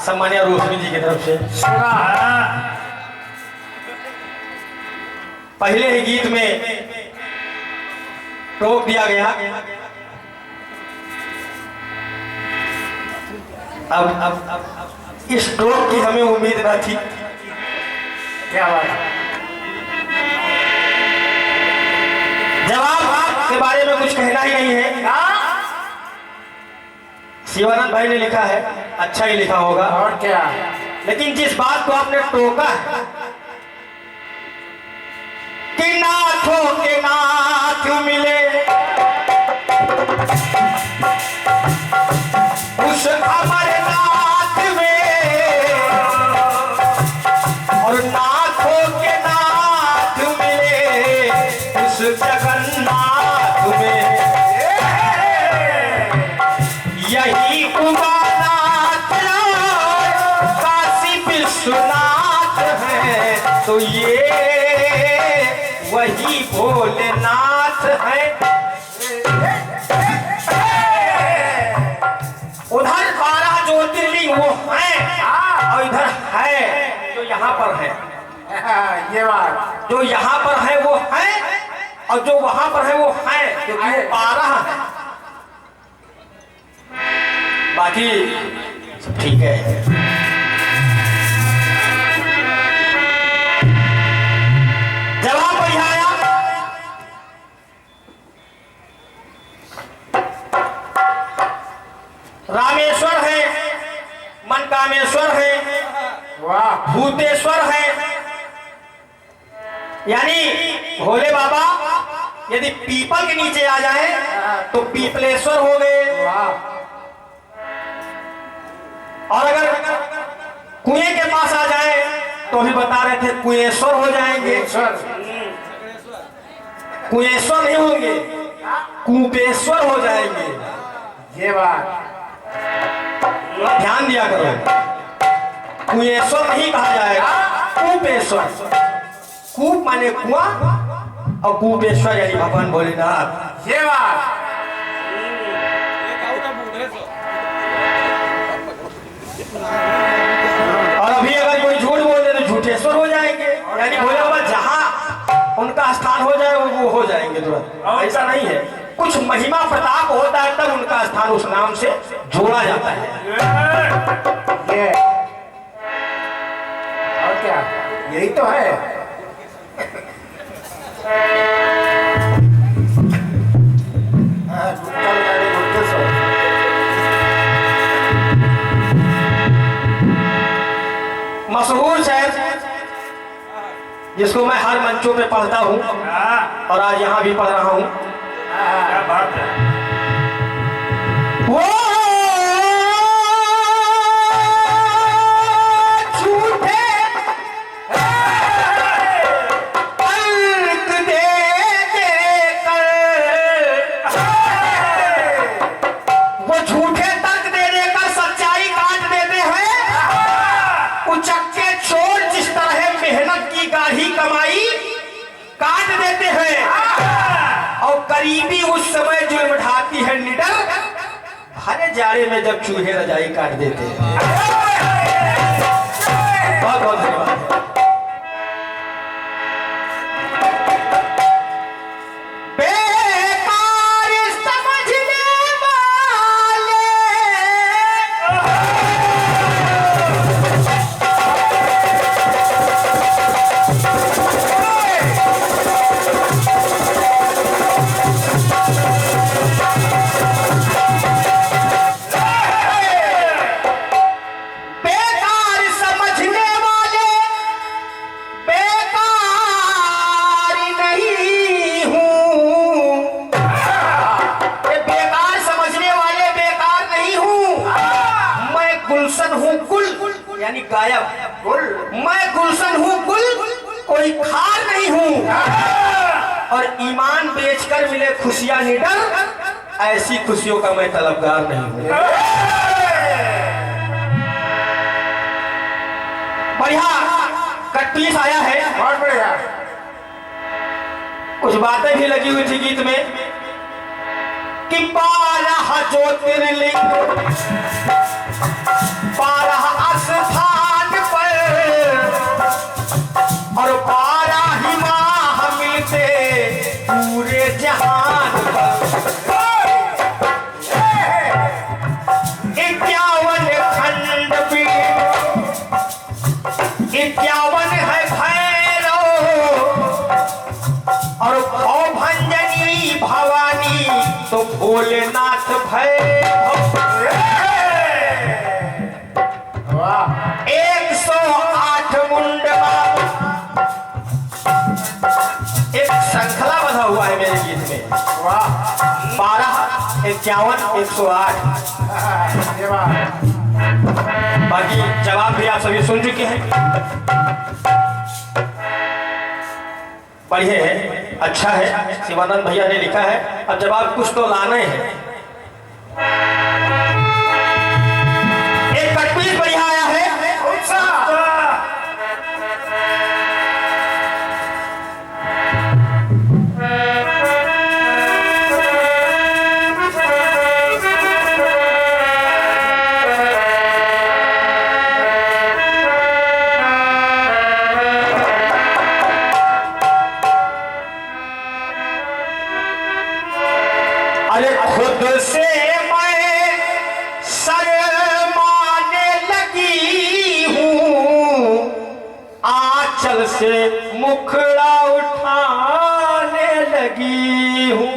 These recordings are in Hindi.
सम्मानिया रोशनी जी की तरफ से सुना है। पहले ही गीत में टोक दिया गया। अब इस टोक की हमें उम्मीद न थी। क्या बात है? जवाब के बारे में कुछ कहना ही नहीं है। शिवानंद भाई ने लिखा है, अच्छा ही लिखा होगा। और क्या? लेकिन जिस बात को आपने टोका है कि नाथों के नाथ मिले उस अमरनाथ में, और नाथों के नाथ मिले उस जगन्नाथ में, यही उमानाथ काशी विश्वनाथ है, तो ये वही भोलेनाथ है। उधर 12 ज्योतिर्लिंग वो है और इधर है जो यहाँ पर है। ये बात जो यहाँ पर है वो है और जो वहां पर है वो है, क्योंकि वो 12 है। बाकी सब ठीक है। जवाब बढ़िया आया। रामेश्वर है, मनकामेश्वर है, वाह, भूतेश्वर है, यानी भोले बाबा यदि पीपल के नीचे आ जाए तो पीपलेश्वर हो गए, वाह, और अगर कुएं के पास आ जाए तो भी बता रहे थे कुएश्वर हो जाएंगे। ईश्वर, कुएश्वर नहीं होंगे, कूपेश्वर हो जाएंगे। ये बात ध्यान दिया करो, कुएश्वर नहीं कहा जाएगा, कूपेश्वर। कूप माने कुआं और कूपेश्वर यानी भगवान भोलेनाथ। ये बात और अभी अगर कोई झूठ बोल दे तो झूठेश्वर हो जाएंगे, यानी भोले बाबा जहां उनका स्थान हो जाए वो हो जाएंगे तुरंत। ऐसा नहीं है, कुछ महिमा प्रताप होता है तब उनका स्थान उस नाम से जोड़ा जाता है। ये और क्या? यही तो है। मशहूर शायर जिसको मैं हर मंचों पे पढ़ता हूँ और आज यहाँ भी पढ़ रहा हूँ। क्या बात है? वो झूठे तर्क दे देकर, वो झूठे तर्क दे देकर सच्चाई काट देते हैं। उचक्के चोर जिस तरह मेहनत की गाढ़ी कमाई काट देते हैं, और करीबी उस समय जुल्म ढाती है निडर, भरे जाड़े में जब चूहे रजाई काट देते हैं। बहुत बहुत धन्यवाद। बेकार समझने वाले यानी गायब। मैं गुलशन हूँ गुल, कोई खार नहीं हूँ, और ईमान बेचकर मिले खुशियां निडर, ऐसी खुशियों का मैं तलबगार नहीं हूँ। बढ़िया कट पीस आया है, बहुत बढ़िया। कुछ बातें भी लगी हुई थी गीत में कि 12 ज्योतिर्लिंग 12 श्रृंखला बंधा हुआ है मेरे गीत में। वाह 12, 51, 108। ये बात बाकी जवाब भी आप सभी सुन चुके हैं। बढ़िया है, अच्छा है, शिवानंद भैया ने लिखा है। अब जवाब कुछ तो लाने हैं। एक कटपीस बढ़िया आया है। अरे खुद से मैं शर्माने लगी हूँ, आंचल से मुखड़ा उठाने लगी हूँ।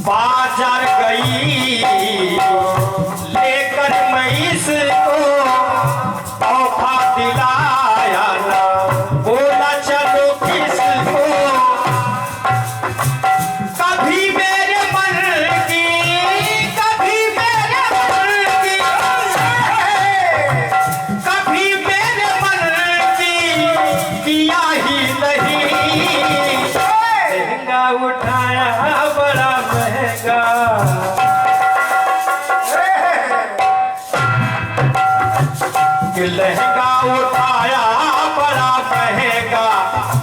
बाजार गई लेकर मैं इसको तोहफा दिलाया ना, बोला चलो किसको। कभी मेरे मन की, कभी मेरे मन की, कभी मेरे मन की किया ही नहीं। लहंगा उठाया बड़ा महंगा, लहंगा उठाया बड़ा महंगा,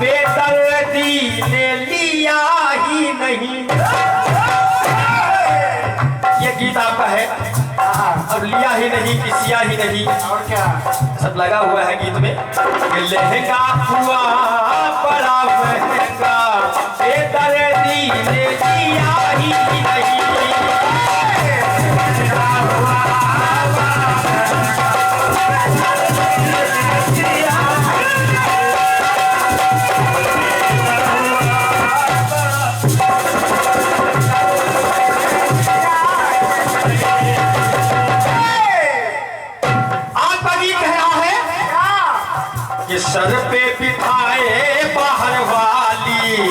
बेदर्दी ने लिया ही नहीं। ये गीत आपका है। अब लिया ही नहीं, किसिया ही नहीं, और क्या सब लगा हुआ है गीत में। लहंगा हुआ बड़ा महंगा, बेदर्दी ने लिया ही नहीं। कि सर पे बिठाए बाहर वाली,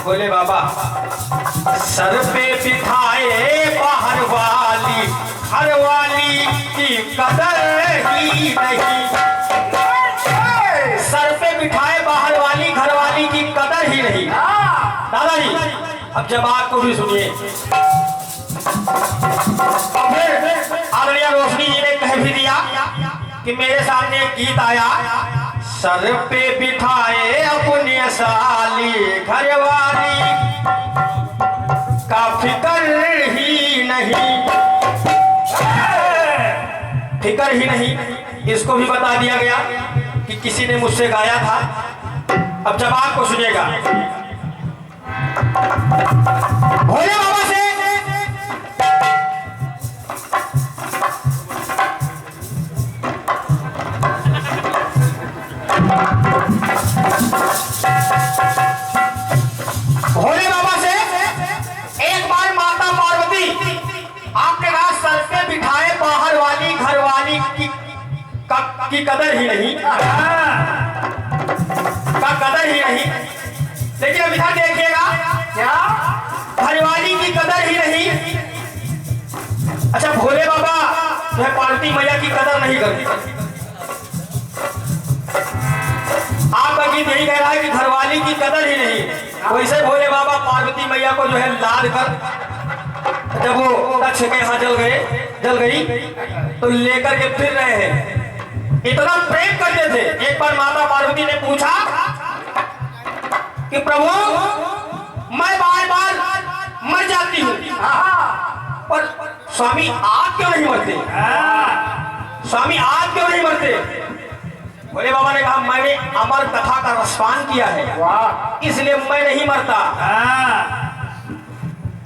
बोले बाबा, सर पे बिठाए बाहर वाली, घर वाली की कदर ही नहीं। सर पे बिठाए बाहर वाली, घर वाली की कदर ही नहीं। दादाजी अब जवाब को भी सुनिए। अब फिर आदरणीय रोशनी जी ने कह भी दिया कि मेरे सामने एक गीत आया, सर पे बिठाए अपने साली, घर वाली का फिक्र ही नहीं। फिक्र ही नहीं, इसको भी बता दिया गया कि किसी ने मुझसे गाया था। अब जवाब को सुनिएगा। भोले बाबा से भोले बाबा से एक बार माता पार्वती, आपने कहा सर पे बिठाए बाहर वाली, घर वाली की कदर ही नहीं, का कदर ही नहीं। लेकिन अब इधर देखिएगा, क्या घर घरवाली की कदर ही नहीं। अच्छा भोले बाबा जो है पार्वती मैया की कदर नहीं करती। आपका गीत यही कह रहा है कि घरवाली की कदर ही नहीं। वैसे भोले बाबा पार्वती मैया को जो है लाद कर जब वो दक्ष के यहाँ जल गई तो लेकर के फिर रहे हैं। इतना प्रेम करते थे। एक बार माता पार्वती ने पूछा कि प्रभु मैं बार बार मर जाती हूँ और स्वामी आप क्यों नहीं मरते? स्वामी आप क्यों नहीं मरते? भोले बाबा ने कहा मैंने अमर कथा का रसपान किया है इसलिए मैं नहीं मरता।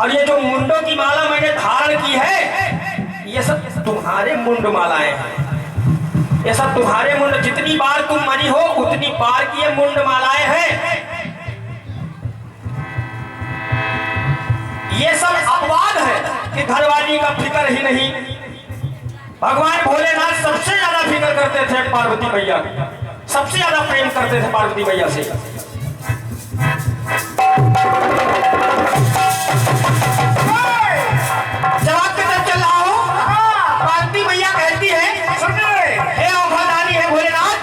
और ये जो मुंडों की माला मैंने धारण की है ये सब तुम्हारे मुंड मालाएं हैं। ये सब तुम्हारे मुंड, जितनी बार तुम मरी हो उतनी बार की ये मुंड मालाएं हैं। ये सब अपवाद है कि घरवाली का फिक्र ही नहीं। भगवान भोलेनाथ सबसे ज्यादा फिक्र करते थे पार्वती मैया की, सबसे ज्यादा प्रेम करते थे पार्वती मैया से। जवाब के तरफ चल रहा हूं। पार्वती मैया कहती है हे औघादानी है भोलेनाथ,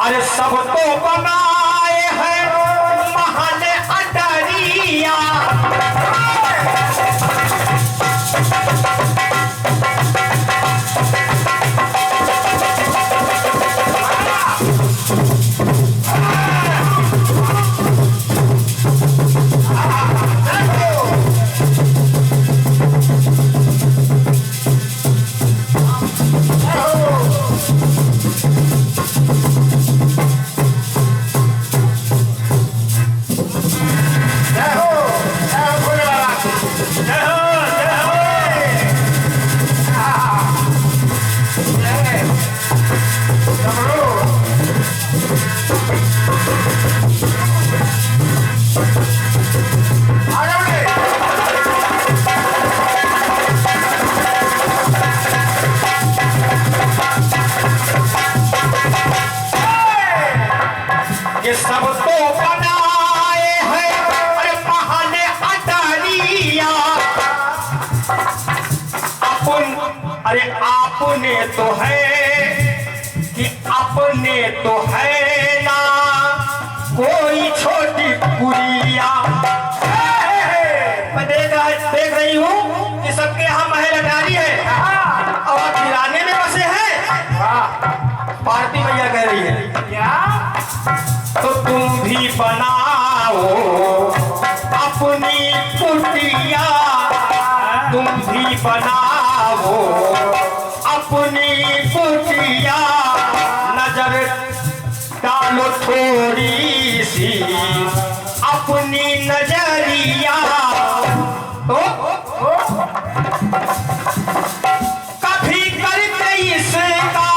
अरे सब तो बनाए हैं महान अटरिया, ये सब तो बनाए हैं अरे महान अटरिया, अरे आपने तो है कि अपने तो है ना कोई छोटी गुड़िया। मैं देख रही हूँ कि सबके यहाँ महल अटारी है और किराने में बसे हैं। पार्वती मैया कह रही है तो तुम भी बनाओ अपनी कुटिया, तुम भी बनाओ अपनी कुटिया, नजर डालो थोड़ी सी अपनी नजरिया। तो कभी करते इसका,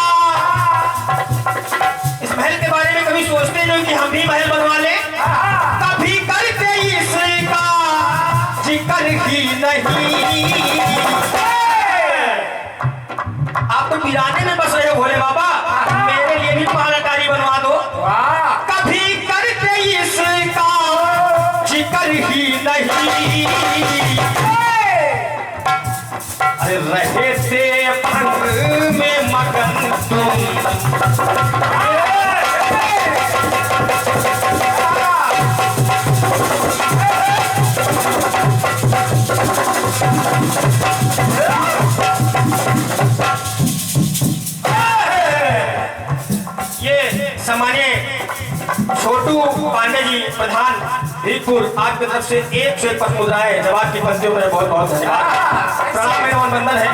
इस महल के बारे में कभी सोचते नहीं कि हम भी महल बनवा ले? कभी करते इसका जिक्र ही नहीं। आप तो वीराने में बस रहे हो भोले बाबा, मेरे लिए भी तुम्हारा अटारी बनवा दो। कभी करते इसका जिक्र ही नहीं। अरे रहे थे भंग में मगन तुम, ये सामान्य छोटू पांडे जी प्रधान भीखपुर आपकी तरफ से 101 पद मुद्राएं जवाब की पंक्तियों में बहुत बहुत धन्यवाद। प्रणाम एवं वंदन है।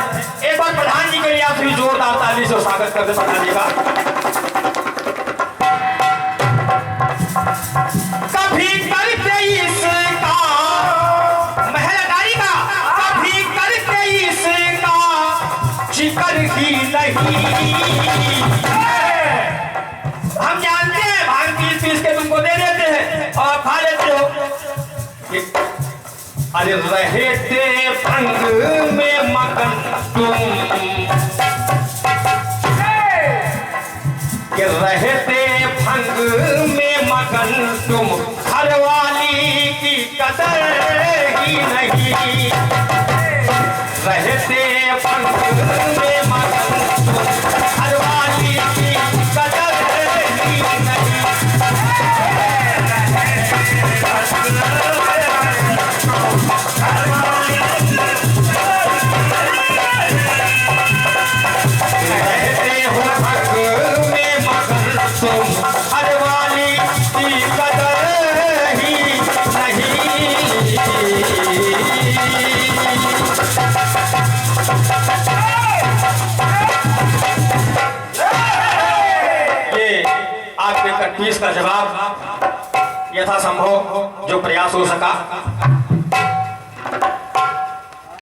एक बार प्रधान जी के लिए आप सभी जोरदार ताली से स्वागत करते प्रधान जी का। कभी करते इसका महल अटारी का, कभी करते इसका जिक्र ही नहीं। हम जानते हैं भांग पीस के तुमको दे देते हैं और खा लेते हो। अरे रहे थे भंग में मगन तुम, कि रहे थे भंग में मगन तुम, हर कदर ही नहीं, रहते पंख में मगन हरवाली की कदर ही नहीं। रहते हो पंख में मगन तुम हरवाली की कदर ही नहीं। ये आपके 31 का जवाब यथासंभव जो प्रयास हो सका